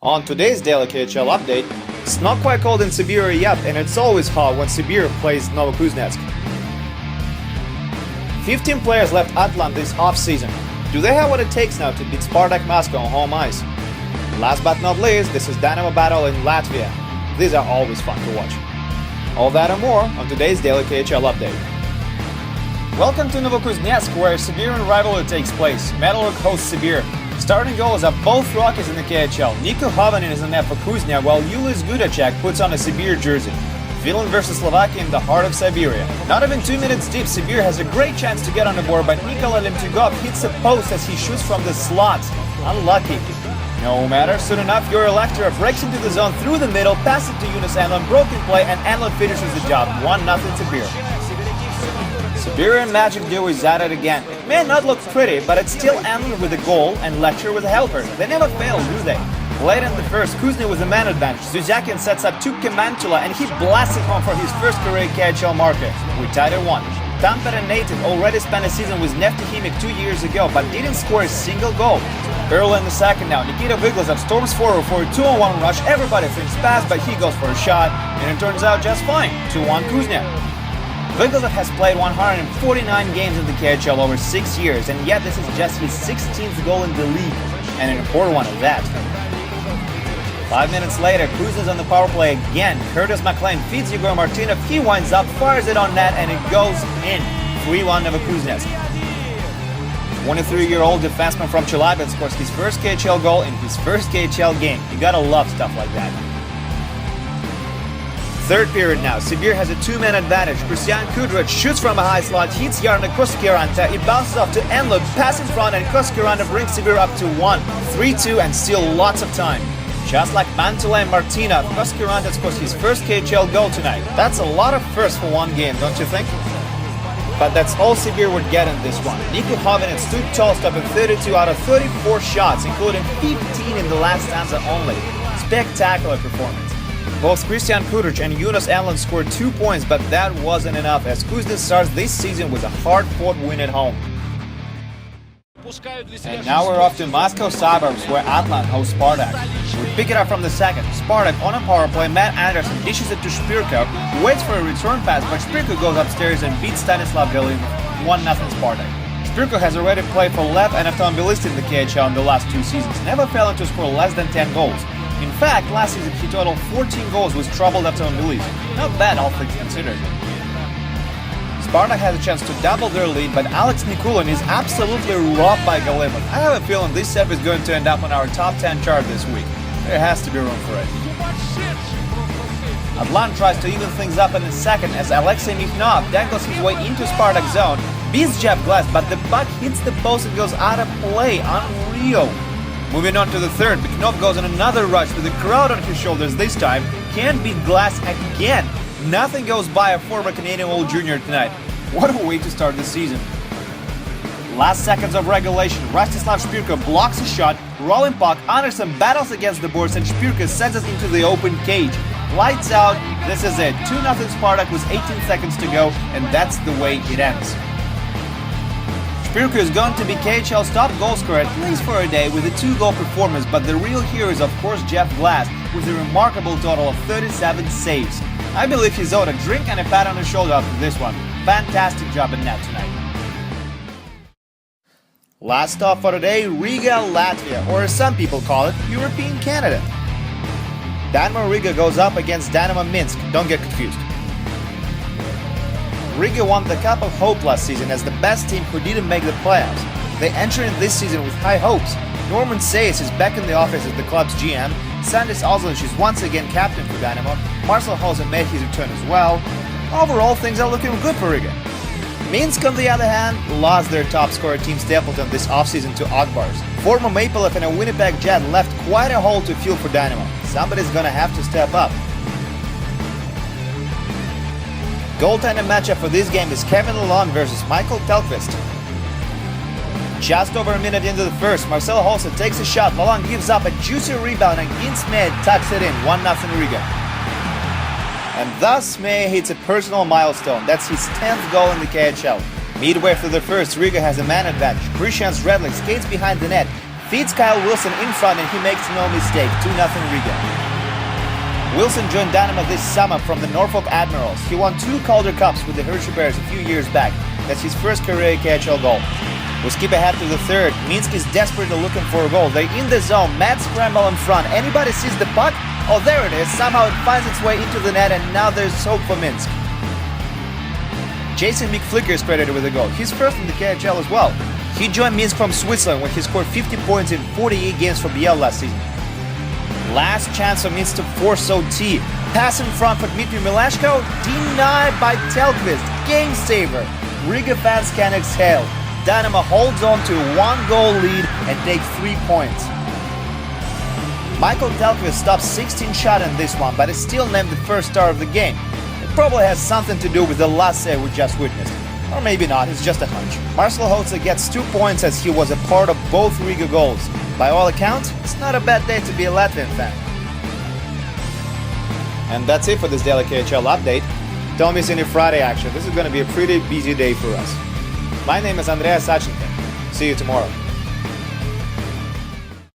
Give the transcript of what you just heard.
On today's daily KHL update, it's not quite cold in Sibir yet, and it's always hot when Sibir plays Novokuznetsk. 15 players left Atlant this off-season. Do they have what it takes now to beat Spartak Moscow on home ice? Last but not least, this is Dynamo battle in Latvia. These are always fun to watch. All that and more on today's daily KHL update. Welcome to Novokuznetsk, where Siberian rivalry takes place. Metallurg hosts Sibir. Starting goals are both Rockies in the KHL. Niko Hovanin is in net for Kuznia, while Julius Gudacek puts on a Sibir jersey. Finland versus Slovakia in the heart of Siberia. Not even 2 minutes deep, Sibir has a great chance to get on the board, but Nikola Lemtugov hits the post as he shoots from the slot. Unlucky. No matter, soon enough, Yuri Lecter breaks into the zone through the middle, passes to Yunus Anlon, broken play, and Anlon finishes the job. 1-0 Sibir. Siberian Magic duo is at it again. It may not look pretty, but it's still Anlon with a goal and Lecter with a helper. They never fail, do they? Late in the first, Kuznia was the man advantage. Zuzakin sets up to Mantula and he blasts it home for his first career KHL marker. We tied at 1. Tampere native already spent a season with Neftihimik 2 years ago, but didn't score a single goal. Early in the second now, Nikita Viglazov storms forward for a 2-on-1 rush. Everybody thinks pass, but he goes for a shot, and it turns out just fine. 2-1 Kuznia. Viglazov has played 149 games in the KHL over 6 years, and yet this is just his 16th goal in the league, and an important one at that. 5 minutes later, Kuznia's on the power play again. Curtis McLean feeds Igor Martinov, he winds up, fires it on net, and it goes in. 3-1 Novokuznetsk. 23-year-old defenseman from Chelyabinsk scores his first KHL goal in his first KHL game. You gotta love stuff like that. Third period now, Sibir has a 2-man advantage. Christian Kudrich shoots from a high slot, hits Jarno Koskiranta, it bounces off to Enlund, pass in front, and Koskiranta brings Sibir up to 1, 3-2, and still lots of time. Just like Mantula and Martinov, Koskiranta scores his first KHL goal tonight. That's a lot of firsts for one game, don't you think? But that's all Sibir would get in this one. Niko Hovanin stood tall, stopping 32 out of 34 shots, including 15 in the last stanza only. Spectacular performance. Both Christian Kudrich and Yunus Anlon scored 2 points, but that wasn't enough as Kuznia starts this season with a hard-fought win at home. And now we're off to Moscow suburbs where Atlant hosts Spartak. We pick it up from the second. Spartak on a power play, Matt Anderson dishes it to Spirko, who waits for a return pass, but Spirko goes upstairs and beats Stanislav Galin 1-0 Spartak. Spirko has already played for Lev and Avtomobilist in the KHL in the last 2 seasons, never failing to score less than 10 goals. In fact, last season he totaled 14 goals with troubled Avtomobilist. Not bad, all things considered. Spartak has a chance to double their lead, but Alex Nikulin is absolutely robbed by Galimov. I have a feeling this set is going to end up on our top 10 chart this week. There has to be room for it. Atlanta tries to even things up in the second as Alexei Mikhnov dangles his way into Spartak's zone, beats Jeff Glass, but the puck hits the post and goes out of play. Unreal. Moving on to the third, Mikhnov goes on another rush with the crowd on his shoulders this time. Can't beat Glass again. Nothing goes by a former Canadian World Junior tonight. What a way to start the season. Last seconds of regulation, Rastislav Spirko blocks a shot, rolling puck, Anderson battles against the boards and Spirko sends us into the open cage. Lights out, this is it. 2-0 Spartak with 18 seconds to go, and that's the way it ends. Spirko is going to be KHL's top goal scorer at least for a day with a 2-goal performance, but the real hero is of course Jeff Glass with a remarkable total of 37 saves. I believe he's owed a drink and a pat on the shoulder after this one. Fantastic job in net tonight. Last stop for today, Riga, Latvia, or as some people call it, European Canada. Dynamo Riga goes up against Dynamo Minsk, don't get confused. Riga won the Cup of Hope last season as the best team who didn't make the playoffs. They enter in this season with high hopes. Norman Sayes is back in the office as the club's GM. Sandis Ozlic is once again captain for Dynamo. Marcel Hausen made his return as well. Overall, things are looking good for Riga. Minsk, on the other hand, lost their top scorer Team Stapleton this offseason to Akbars. Former Maple Leaf and a Winnipeg Jet left quite a hole to fill for Dynamo. Somebody's gonna have to step up. Goaltender matchup for this game is Kevin Lalonde versus Michael Telkvist. Just over a minute into the first, Marcel Hausen takes a shot, Lalonde gives up a juicy rebound and Gin Smith tucks it in, 1-0 Riga. And thus Smith hits a personal milestone, that's his 10th goal in the KHL. Midway through the first, Riga has a man advantage. Christian Redlich skates behind the net, feeds Kyle Wilson in front and he makes no mistake, 2-0 Riga. Wilson joined Dynamo this summer from the Norfolk Admirals. He won 2 Calder Cups with the Hershey Bears a few years back. That's his first career KHL goal. We skip ahead to the third. Minsk is desperately looking for a goal. They're in the zone, mad scramble in front. Anybody sees the puck? Oh, there it is. Somehow it finds its way into the net and now there's hope for Minsk. Jason McFlicker is credited with a goal. He's first in the KHL as well. He joined Minsk from Switzerland when he scored 50 points in 48 games for BL last season. Last chance for Minsk to force OT. Pass in front for Dmitry Milashko, denied by Telkvist. Game saver. Riga fans can exhale. Dynamo holds on to a 1-goal lead and takes 3 points. Michael Telkvist stopped 16 shots in this one, but is still named the first star of the game. It probably has something to do with the last save we just witnessed. Or maybe not, it's just a hunch. Marcel Hotze gets 2 points as he was a part of both Riga goals. By all accounts, it's not a bad day to be a Latvian fan. And that's it for this daily KHL update. Don't miss any Friday action. This is going to be a pretty busy day for us. My name is Andreas Sachenko. See you tomorrow.